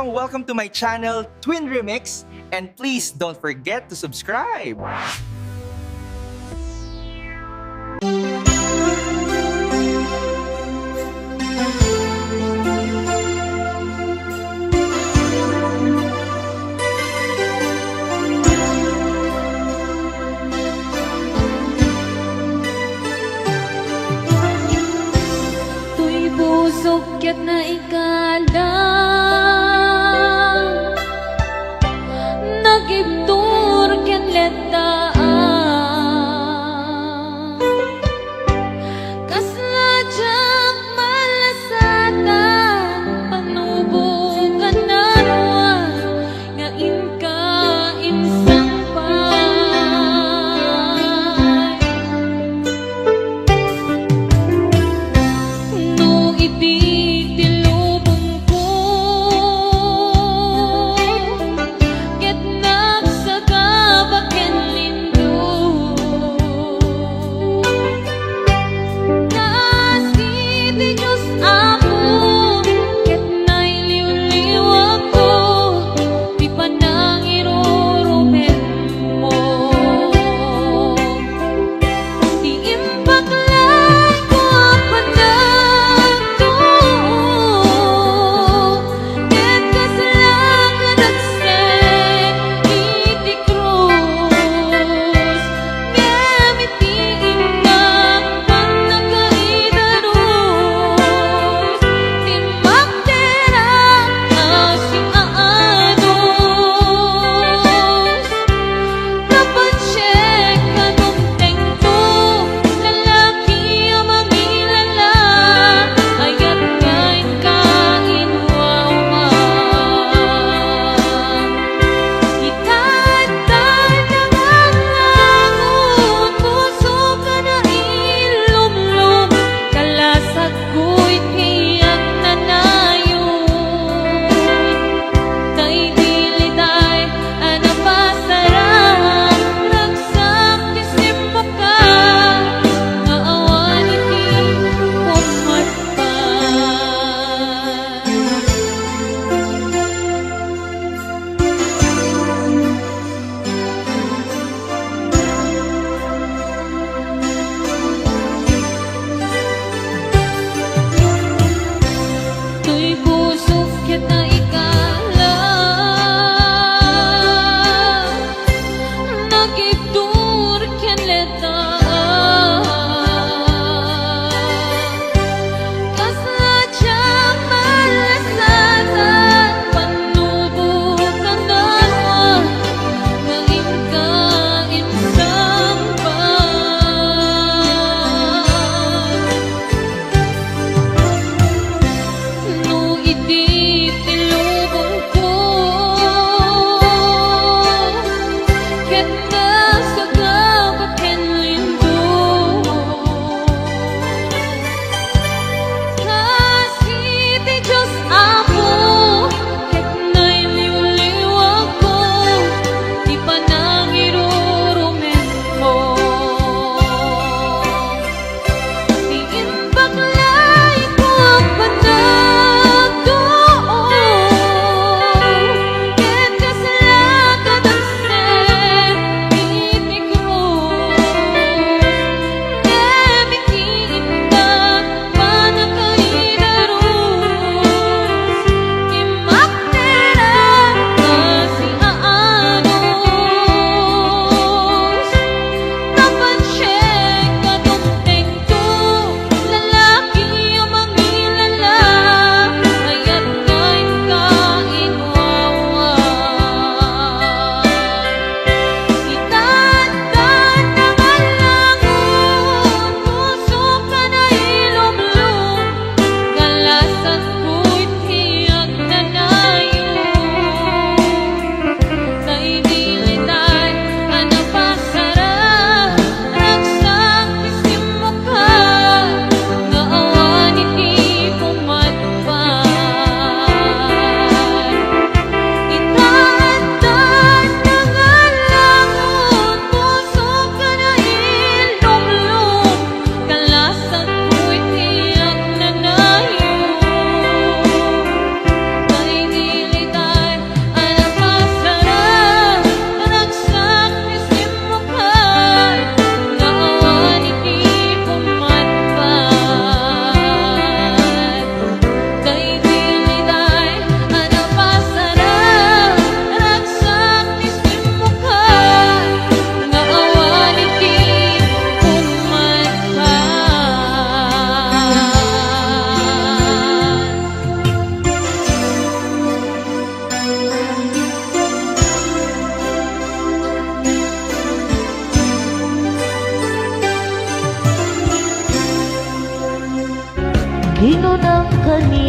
Welcome to my channel, Twin Remix, and please don't forget to subscribe. Tuy busog ket na ikalang nagibtur ken leta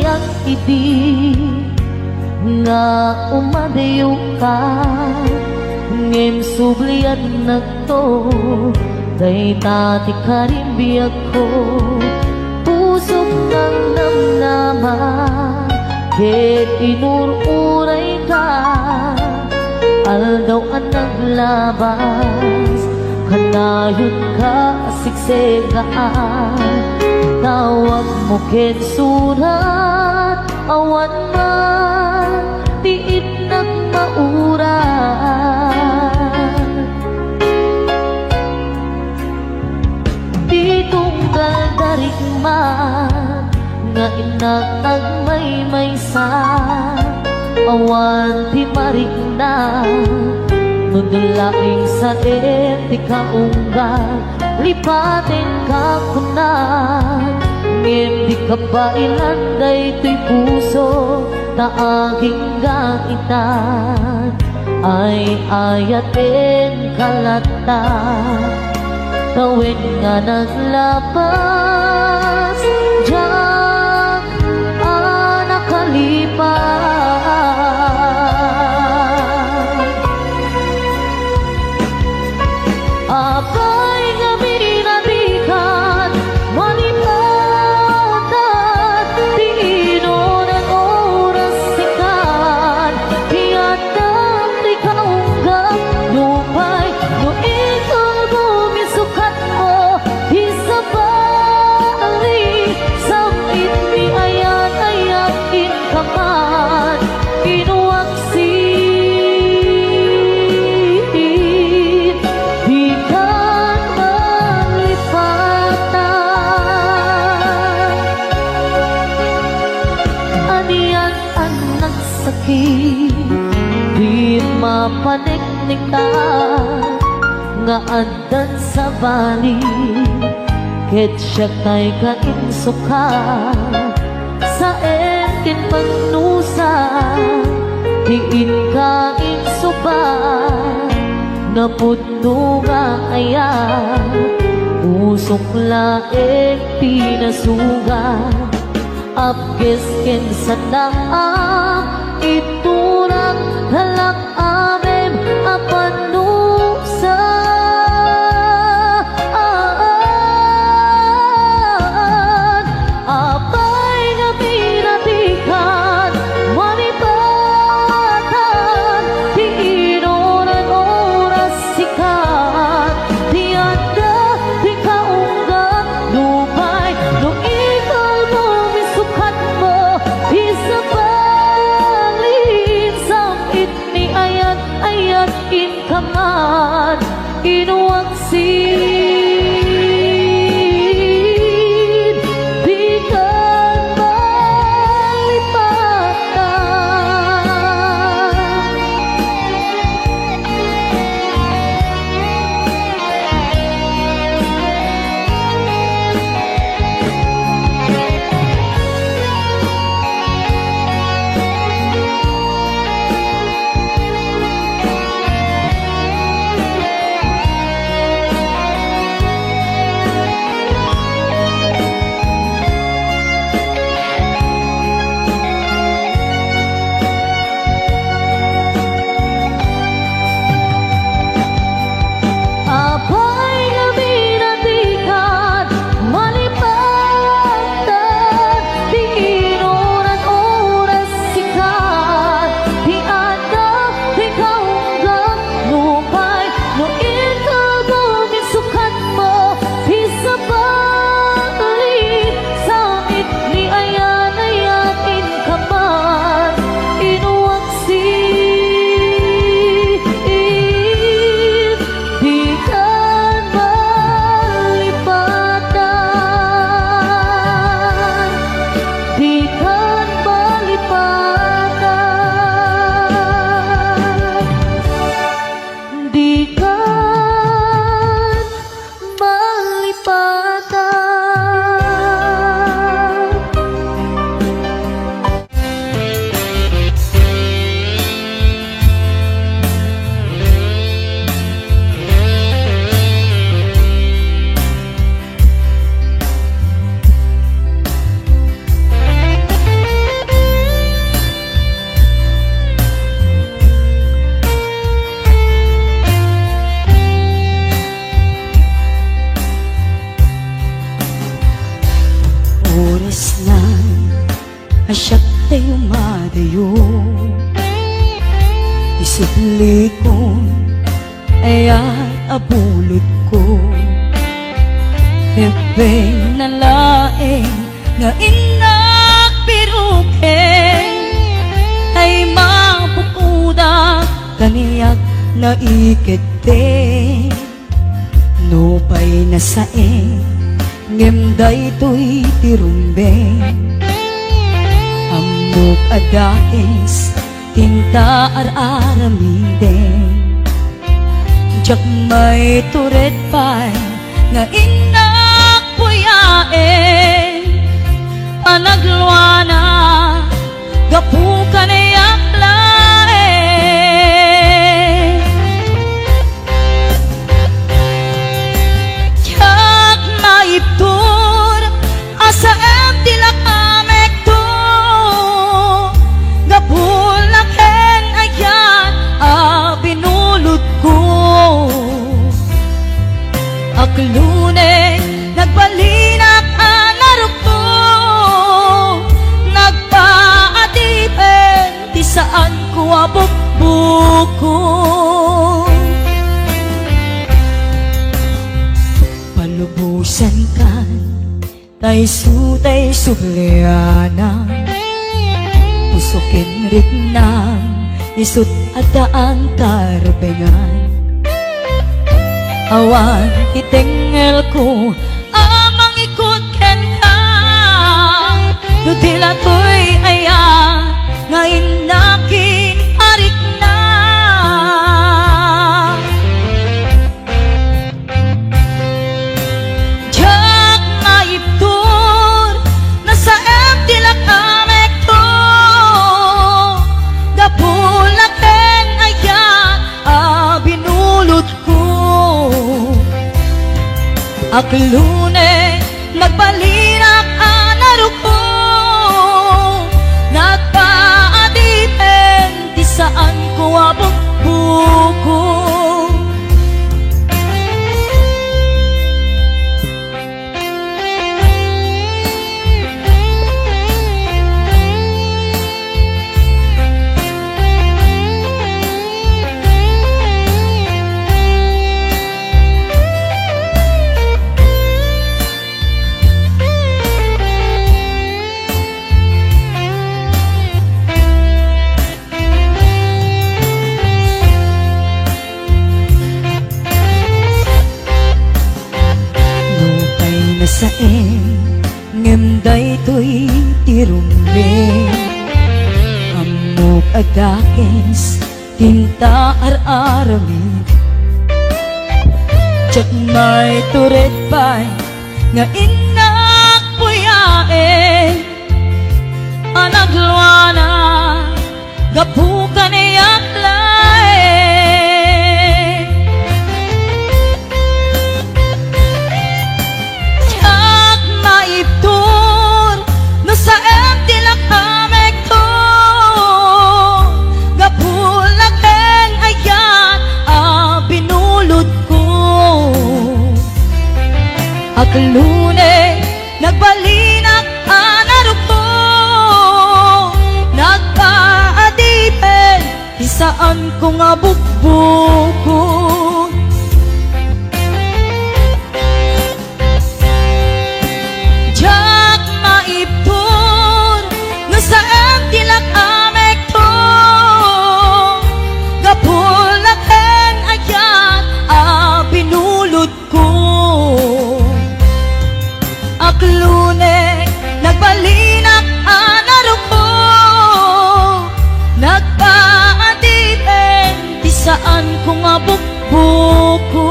iyang idi nga umadayo ka ngem sublian nagto day tati karimbiyag ko pusok ng namnama ket inururay ka aldaw ang naglabas kanayon ka siksegaan tawag mo ket surat awan man tiit nagmaura di tunggal darig man nga inatag may sa awan ti marig na nudulaing sa eti kaunggal lipatin ka kunat ngem di ka ba ilanday to'y puso na aking gaitan ay ayatin kalata tawid nga naglabas diyak nakalipas apay nga minatikan malipatan di inon ang oras sikan hiyatang di kaunggap lupay no ikaw gumisukat mo isabali samit mi ayan ayan inkaman inuwaksin di kan malipatan aniyan ang nagsakit di mapaniknikan nga andan sa bali ket siya kay kainsuka sa ekin magnusa diin ka insuba nga pudno nga ayan usok laeng pinasuga apkes ken sanang iturak halak amem apanusa apay nga pinatikan malipatan di inoran oras sikat di anda di kaunggat lupay no ikaw gumisukat mo isabalin samit ni ayat ayat inkaman inuwaksin di kan malipatan tayo madayo. Isipli ko aya't abulot ko, bebeng na laeng nga inak piruken ay mapukuda kaniyak na ikete. Nupay na saeng ngemday to'y tirumbeng, amok adaes tinta ar-aramiden. Jak may turet pa'y nga inak puyaen, panagluana gapu kanayak laen. Jak maiptur asa em tilak amek to, gapulaken ayan binulot ko. Aklune nagbalinak anarok ko, nagpaatipen di saan ko abukbuko. Palubusan kan tay subliana, pusukin ritnang isut adaan tarbengan. Awan itengel ko amang ikut ken ka, dutila ko'y aya nga inakin arik na. Jak maiptur nasa em tilak amek to, gapulaken aya binulot ko. Aklune nagbalinak anarok ko, nagpaadipen di saan ko abukbuko. Saeng ngemday to'y tirumbeng, amok adakes tinta ar-aramid. Jak may turet pa'y nga inak puyaen, anagluana gapu kanayak laen. Maiptur no sa em tilak amek to, gapulaken ayan binulot ko. Aklune nagbalinak anarok ko, nagpaadipen di saan ko nga bukbuko. Jak maiptur no sa em tilak amek to, gapulaken ayan binulot ko. Aklune nagbalinak anarok ko, nagpaadipen di saan ko nga bukbuko.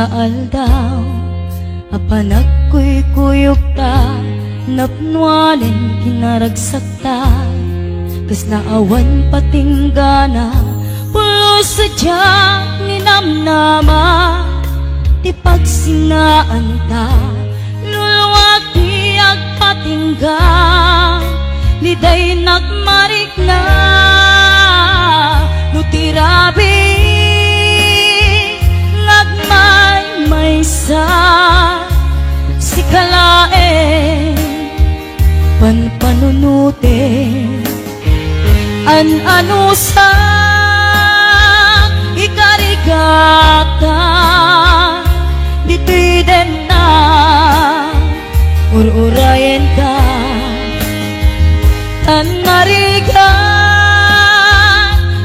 sa aldaw apan agkuy-kuyok ta napnualin kinaragsakta kas naawan patinggana pulos sa diyang ninamnama ti pagsinaan ta luluwag ti agpatingga liday nagmarik na nutirabi nagmay-maysa si kalae panpanunute an-ano sa ikarigata dito'y din na ururayan ka tanariga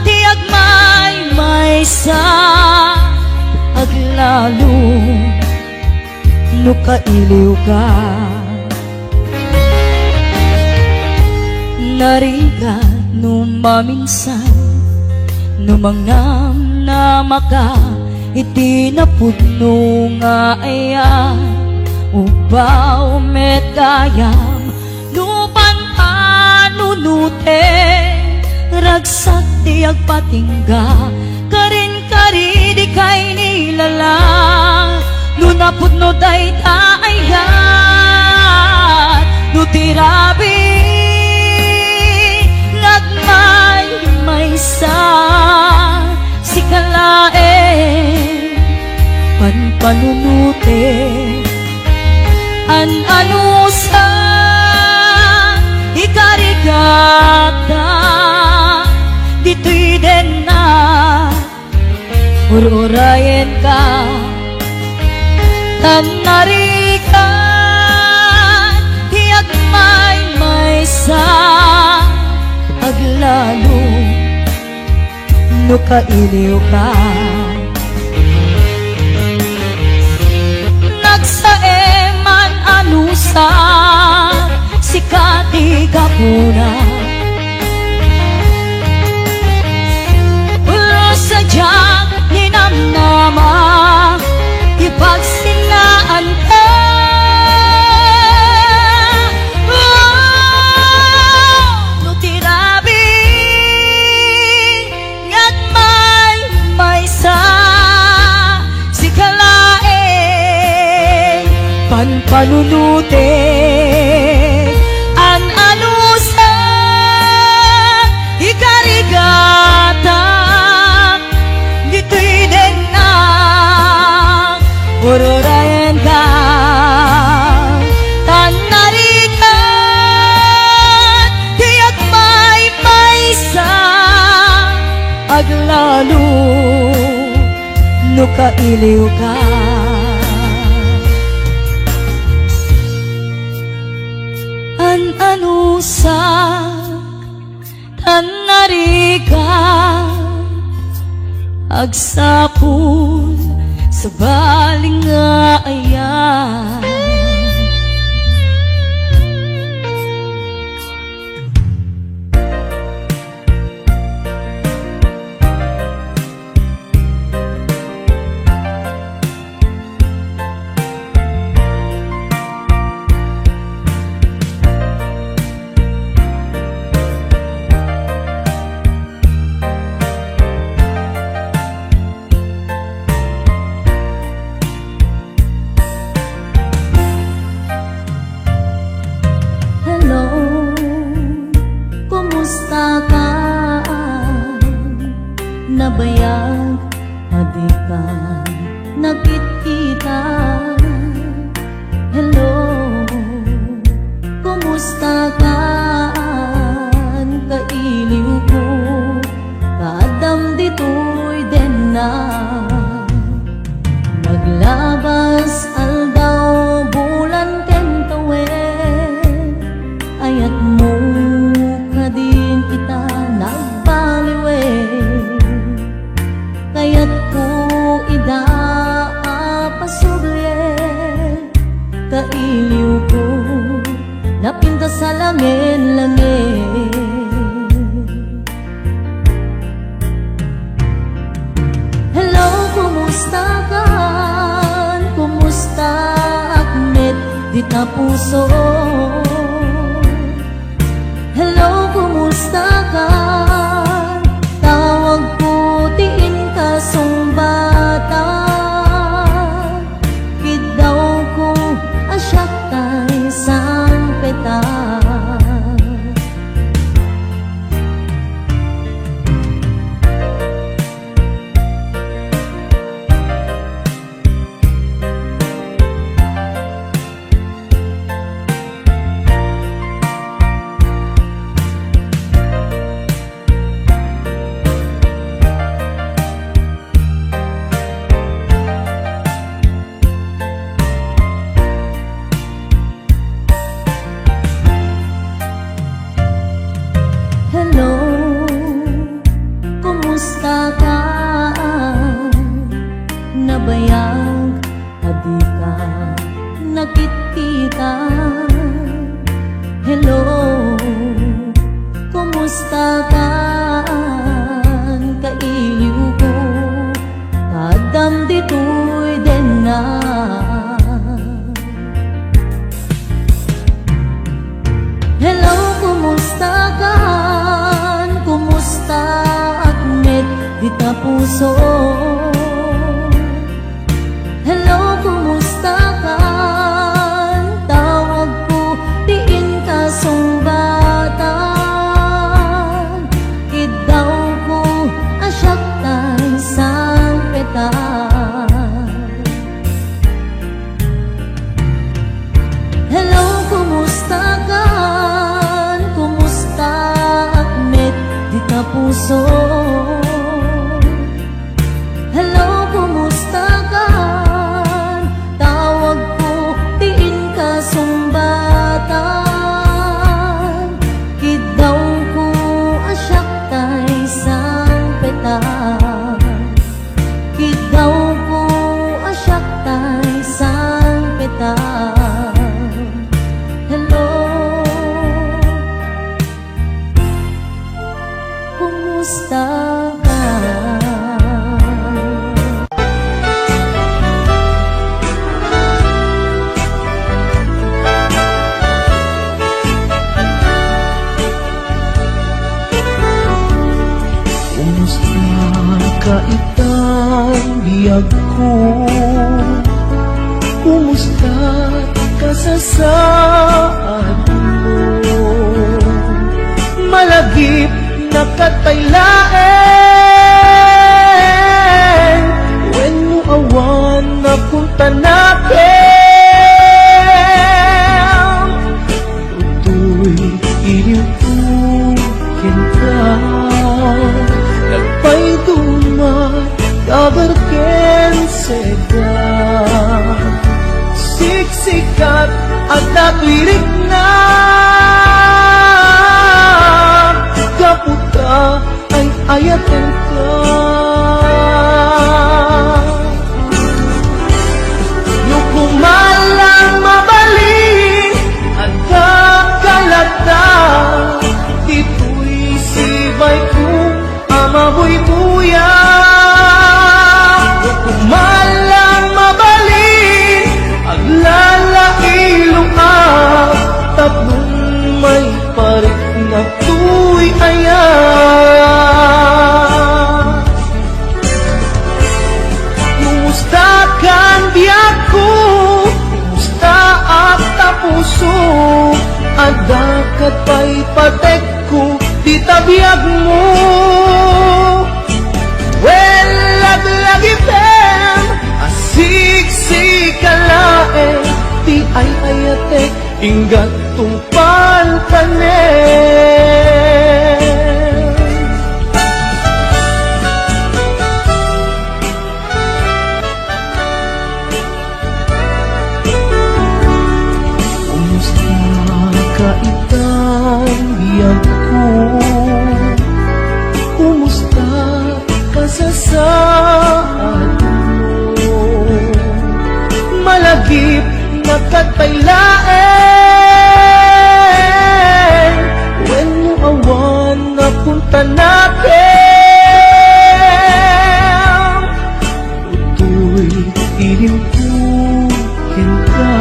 ti agmay-maysa aglalo no kailiw ka nariga no maminsan no mangnam na maka iti napudno nga ayan ubaw met kayam no panpanunute ragsak di agpatingga karin kari di kay nilalang no napudno day taayat no tirabi nagmay-maysa si kalae panpanunute an-ano sa ikarigata dito'y din na ururayan ka tanarikan hiyag may-maysa aglalo no kailiw ka nagsaeman anusa si katigapuna ulo sa diyang ninamnama ipagsinaan ka no tirabi nagmay-maysa si kalae panpanunute an-ano sa ikarigata dito'y din na ururayan ka tanarikan tiyak may-maysa aglalo no kailiw ka an-ano sa tanarikan agsapul sa baling nga ayan nabayag adi ka nakikita hello kumusta ka kailiw ko kadam dito'y din na naglabas aldaw bulan kentawen ayat mo kadin kita nagbaliwe kayat ko ida pasugye kailiw ko napinta sa langin-langin hello kumusta ka puso. Hello, kumusta ka? Tawag putiin ka sumbata. Kidaw ko asyak tay sang peta. Hello, kumusta ka? Nabayag, adi ka, nakikita. Hello, kumusta ka? Kailiw ko, kadam dito'y din na. Hello, kumusta ka? Kumusta akmet di ta puso? Hello, kumusta ka? Tawag ko, diin ka sumbatan. Kidaw ko, asyak tay sang peta. Hello, kumusta ka? Kumusta akmet di ta puso? Hello, kumusta ka? Tawag ko, diin ka sumbatan. Kidaw ko, asyak tay sang peta. Kidaw ko, asyak tay sang peta. Hello, kumusta ka? Kumusta ka itang biyag ko? Kumusta ka sa saad mo? Malagip na kataylaen, when mo awan na punta natin. Tutoy iliw tukin ka, nagpay dumat kabarken seda. Siksikat at natwirik na, kaputa ay ayaten ka. Nukumalang mabaling at kakalata, dito'y sibay ko amaboy buya. Nukumalang mabaling at lalailong tatlong may parik na tuy ayan. Kumusta kan biyak ko? Kumusta at tapuso? Adakat pa'y patek ko, di tabiyag mo. Well, laglagitem, asiksik-kalae, di ay ayatek, inggat tungpal kanen. Kumusta ka itang biyag ko? Kumusta ka sa saad mo? Malagip na kataylaen, when mo awan na punta natin. Tutoy iliw tukin ka,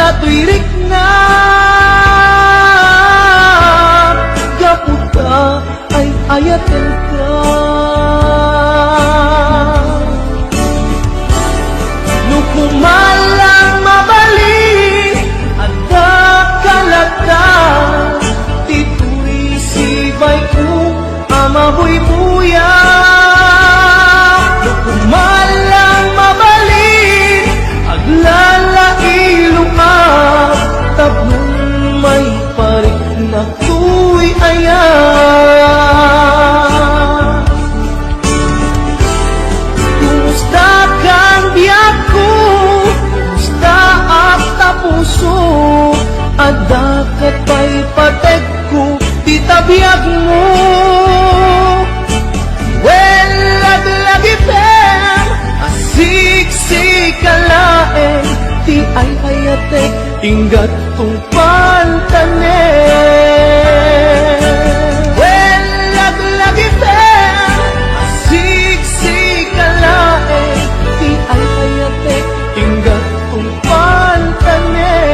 dato'y rikna Gaputa ay ayaten ka Nukumalang mabalik Ada kalata Tituloy sibay ko Amaboy buya Nukumalang mabalik Aglalailu ka Tablong may parik na tuy ayan Kumusta kang biyak ko Kumusta at tapuso Adakat pa'y patek ko Di tabiyag mo Well, lagi per Asik-sik kalaeng Di ay hayatek Tinggat tong pantanen Well, lagi per Asik-sik kalaeng Di ay hayatek Tinggat tong pantanen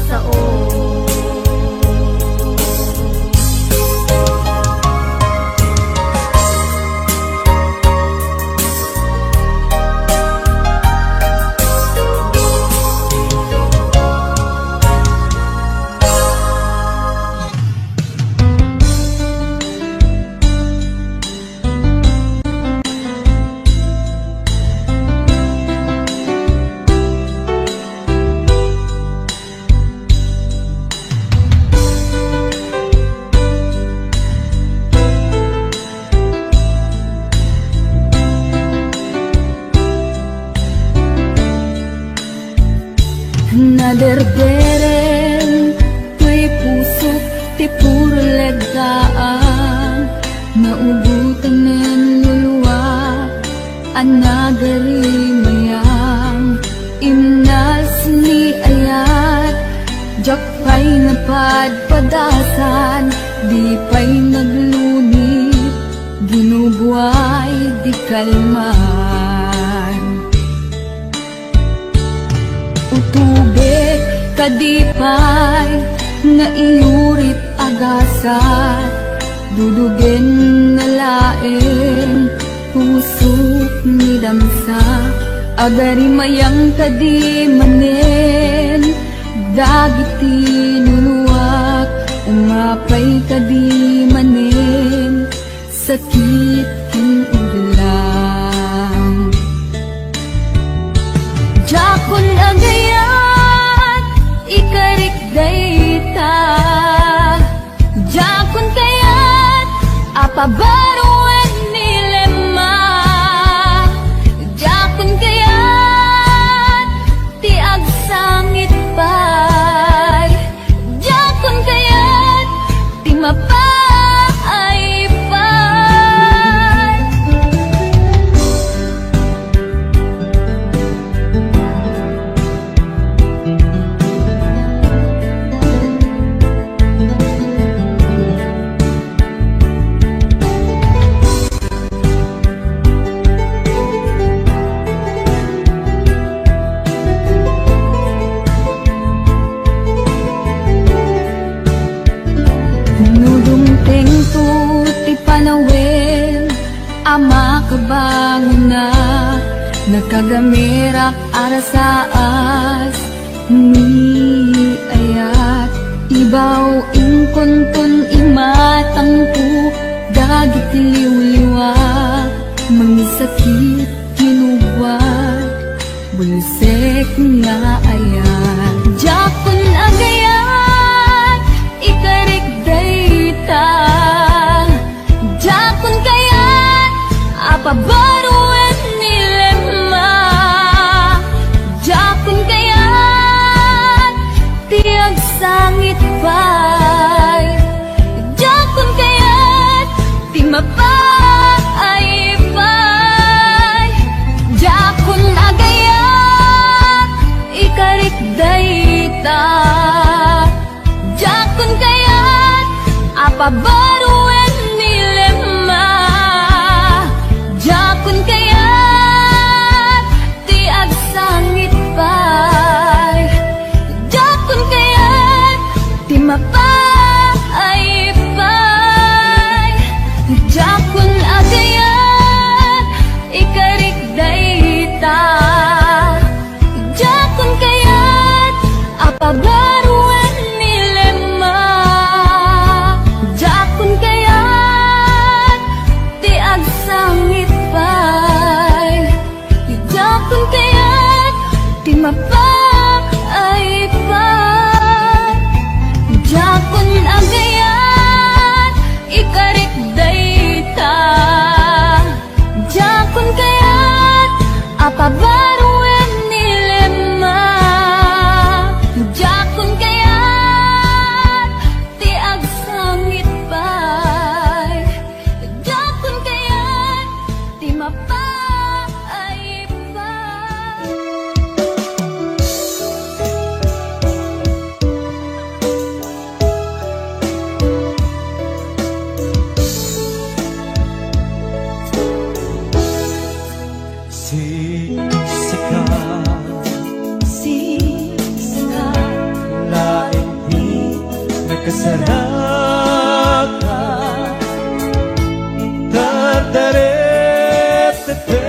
sao. Naderderen, tuy puso, ti puro legdaan. Naubutan ng luluwa, anagari mayang. Imnas ni ayat, jak pa'y napadpadasan. Di pa'y naglunit, ginubuhay di kalman. Utubig kadipay na iyurit agasat, dudugin na laeng pusok ni damsa. Agari mayang kadimanen, dagiti nuluwak, umapay kadimanen, sakit king ulang. Jakon agayat, ikarik dayta. Jakon kayat, apabaruan nilema. Jakon kayat, ti agsangit pay. Jakon kayat, ti mapay pay. Nudumting to ti panawin, ama kabangon na, nakagamirak arasaas ni ayat. Ibaw ingkontun imatangpo, dagit liwliwa, mangisakit kinubwat, bulsek nga ayat. Jakon agayat, ikarik dayta. Jakon kayat, apabaruan nilema. Jakon kayat, tiag sangit pay. Jakon kayat, ti mapay pay. Jakon agayat, ikarik dayta. Jakon kayat, apabaruan nilema. Jakon kayat, ti agsangit pay. Jakon kayat, ti mapay pay. Jakon agayat, ikarik dayta. Jakon kayat, apabaruan nilema. Jakon kayat, ti agsangit pay. Jakon kayat, ti mapay pay. Jakon agayat, ikarik dayta. Jakon kayat, apabaruan nilema. Jakon kayat, kasarakan Tartaret-tete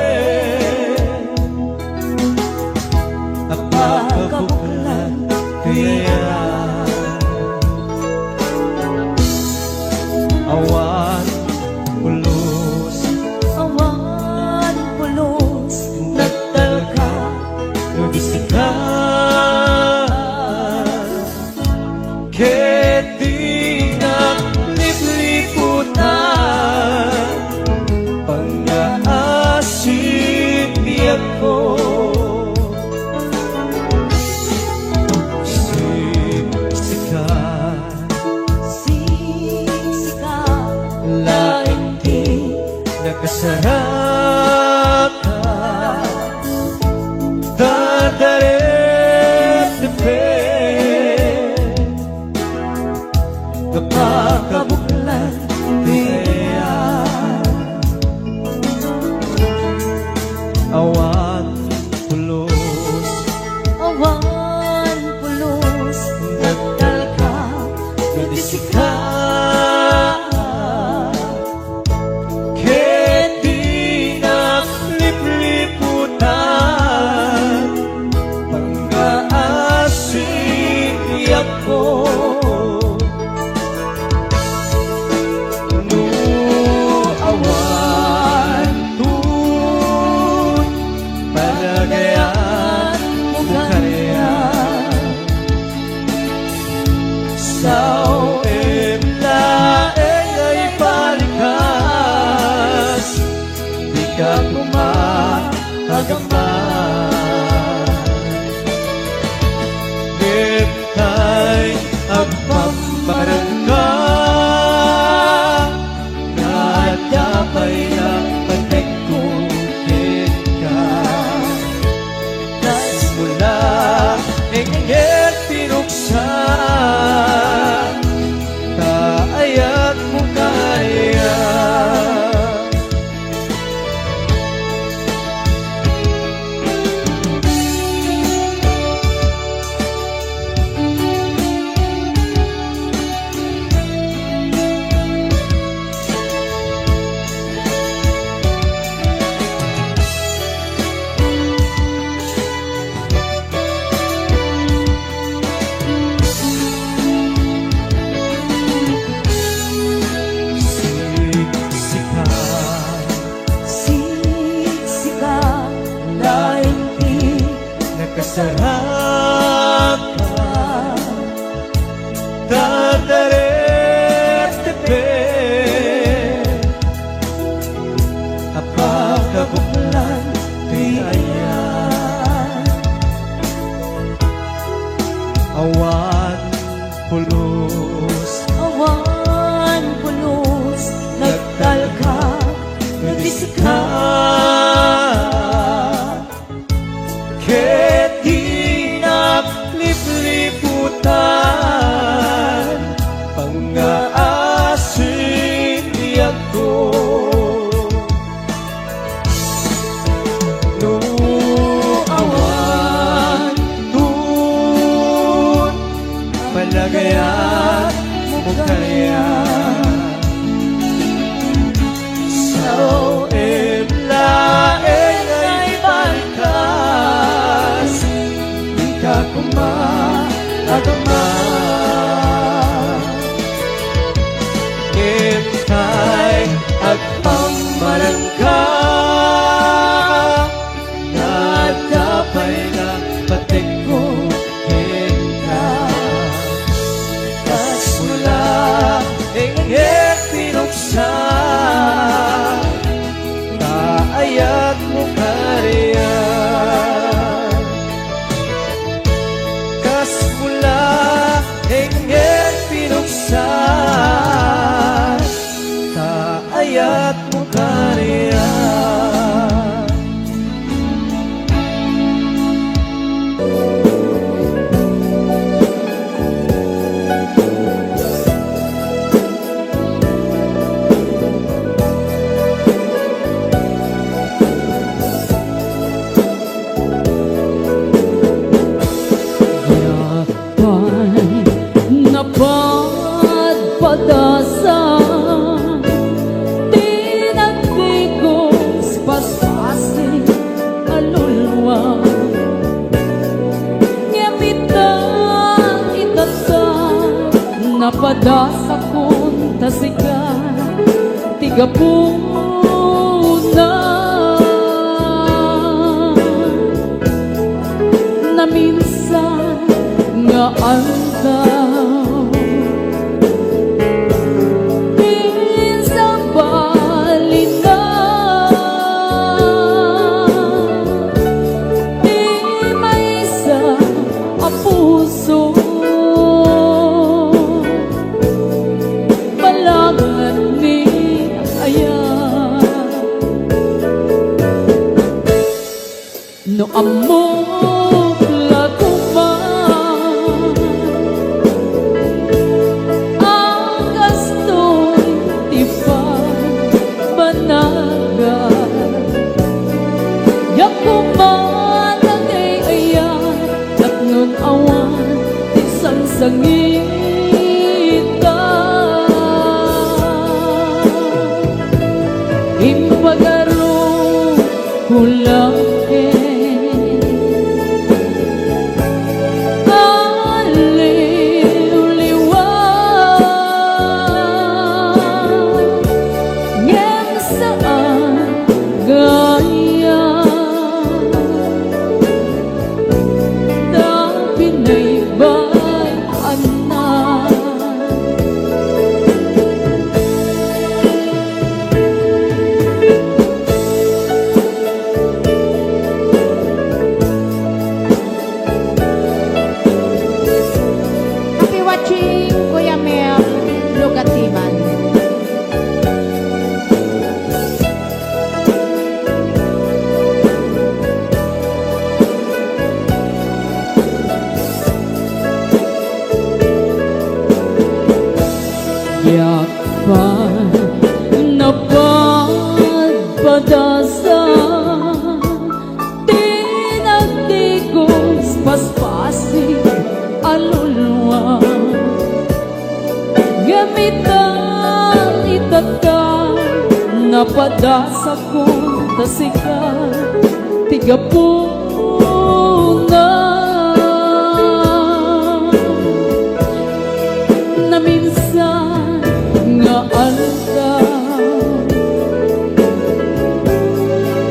Napakabuklan kaya Awan pulos Awan pulos nagtalka Nabisikan Ketinang lipliputan Pang-aasin ko siksikan Laing di nakasarakan Tataret-tepe Napakabuklan kaya Awan pulos Awan pulos nagtalka Nabisikan Ketinang lipliputan Pang-aasin ko Awan tun Palagayan mo kaya Sao laeng ay palikas Di ka kumahagaman Ngitay agpambarang ka Nadapay na patigkutin ka Tas mula ingit pinuksan Kaayat mo kaya siksikan Laing di nakasarakan Tataret-tepe Apakabuklan kaya Awan pulos Awan pulos nagtalka Nabisikan Ketinang lipliputan Pang-aasin ko Awan tun Palagayan mo kaya Sao laeng ay palikas Di ka kumahagaman Ngitay agpambarang ka Nadapay na patigkutin ka Tas mula ingit pinuksan Kaayat mo kariya Kas mula ingit pinuksan Kaayat mo kariya Napay napadasakon tasigan tigapuna na minsan nga antaw minsan balita di may isa ang puso balangan ni ayan no amok lakuman ang gasto'y tipad banagan yakuman ang ayan at nun awan isang sangita impagaro kulang Happy watching, Kuya Mel Lugatiman. yakpan napadpadasa tinagdigos paspasig aluluwa gamitan itata napadasa ko tasika tigapuna na minsan nga altaw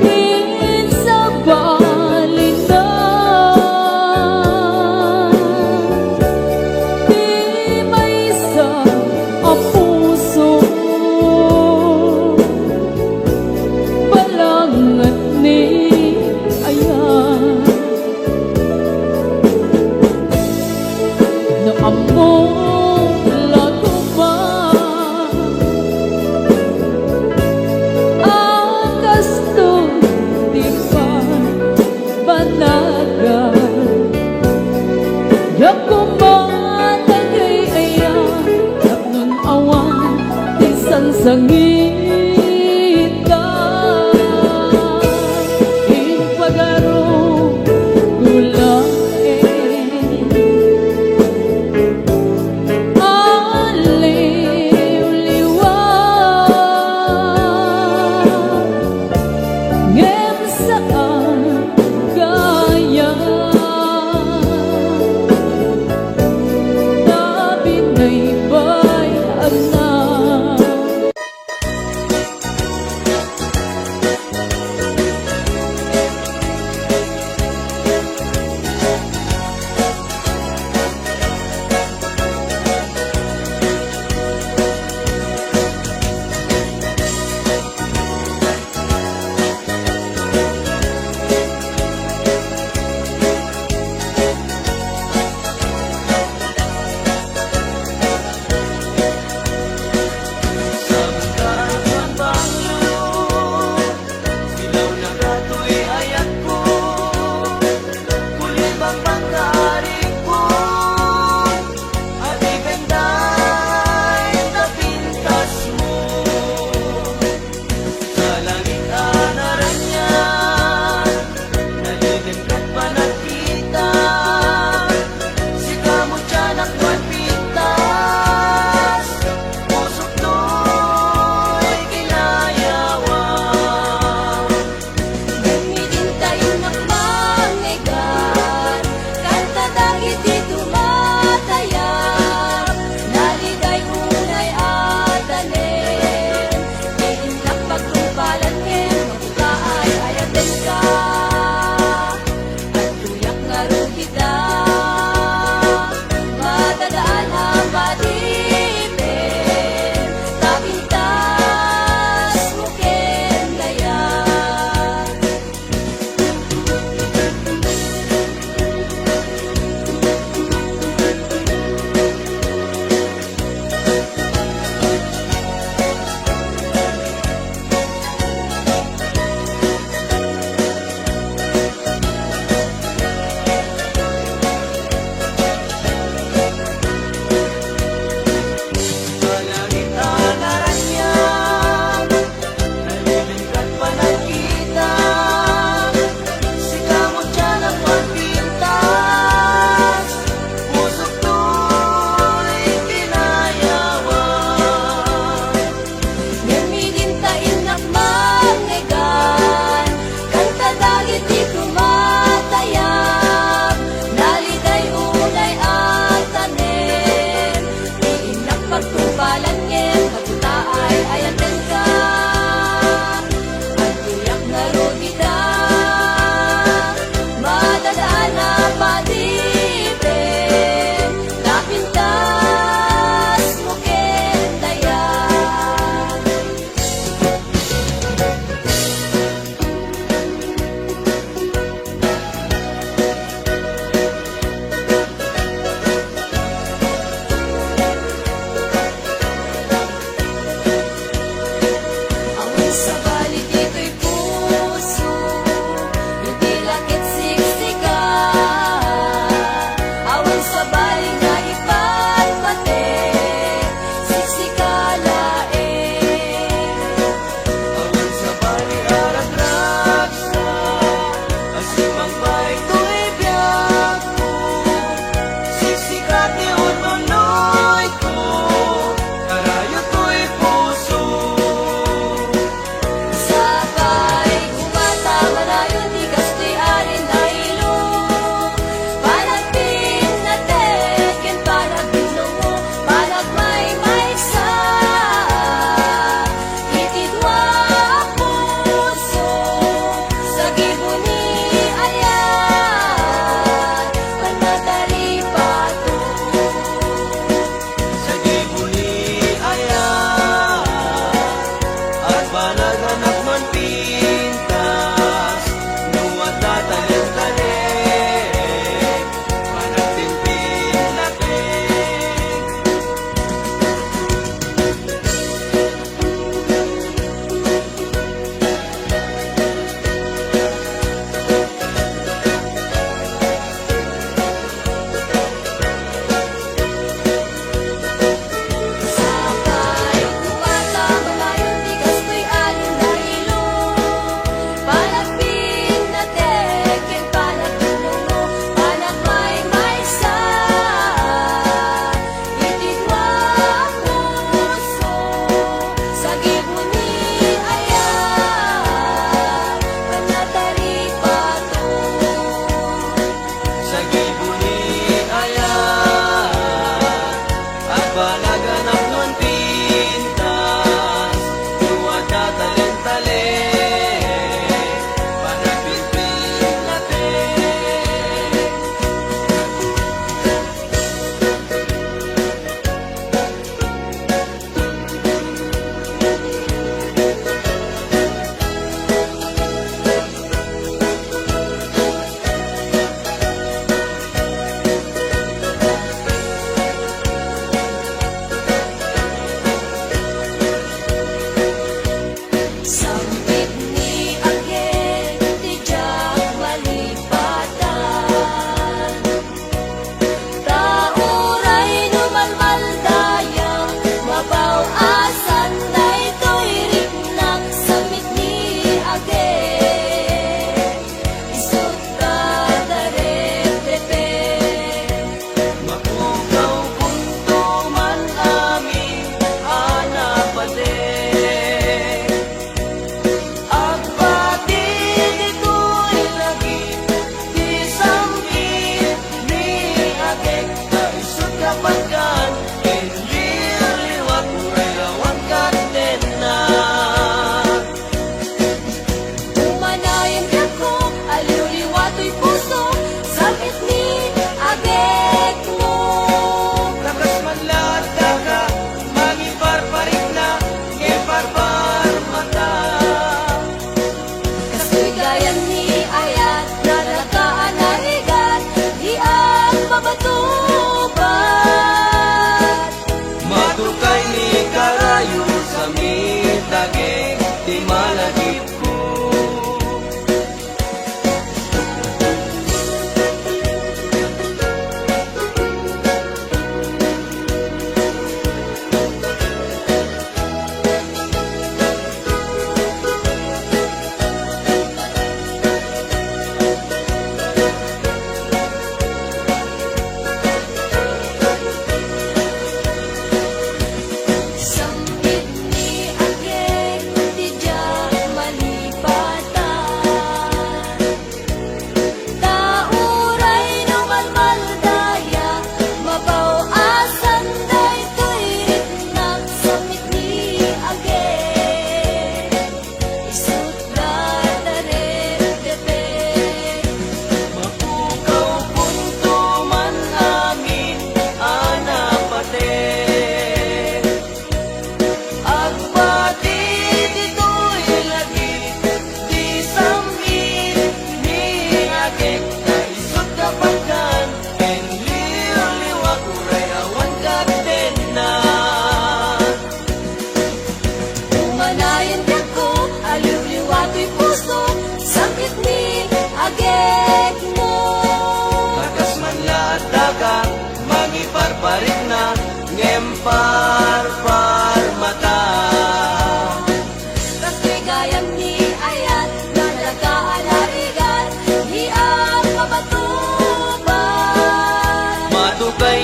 minsa balita di may isa ang puso balangat ni ayan no amok lakuman ang gasto di pa banagan yakuman ang ayan at nun awan isang sangita impagaro kulang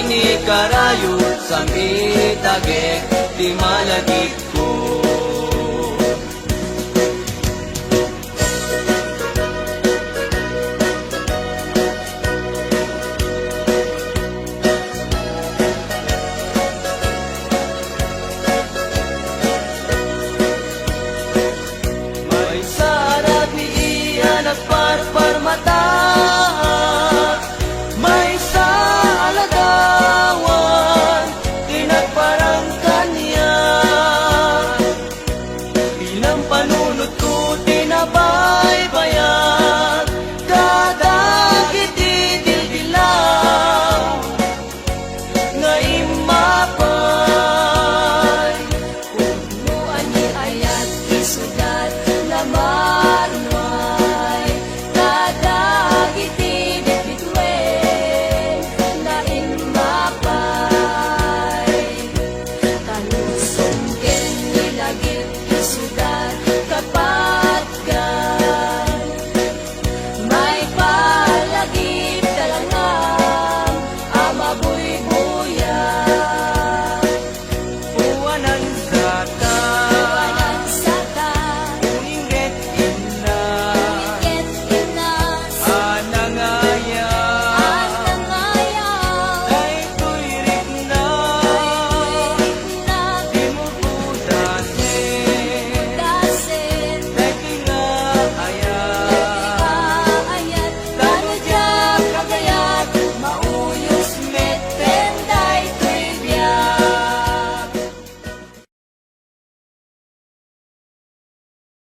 ini karayo sa mitagek di malagit ko.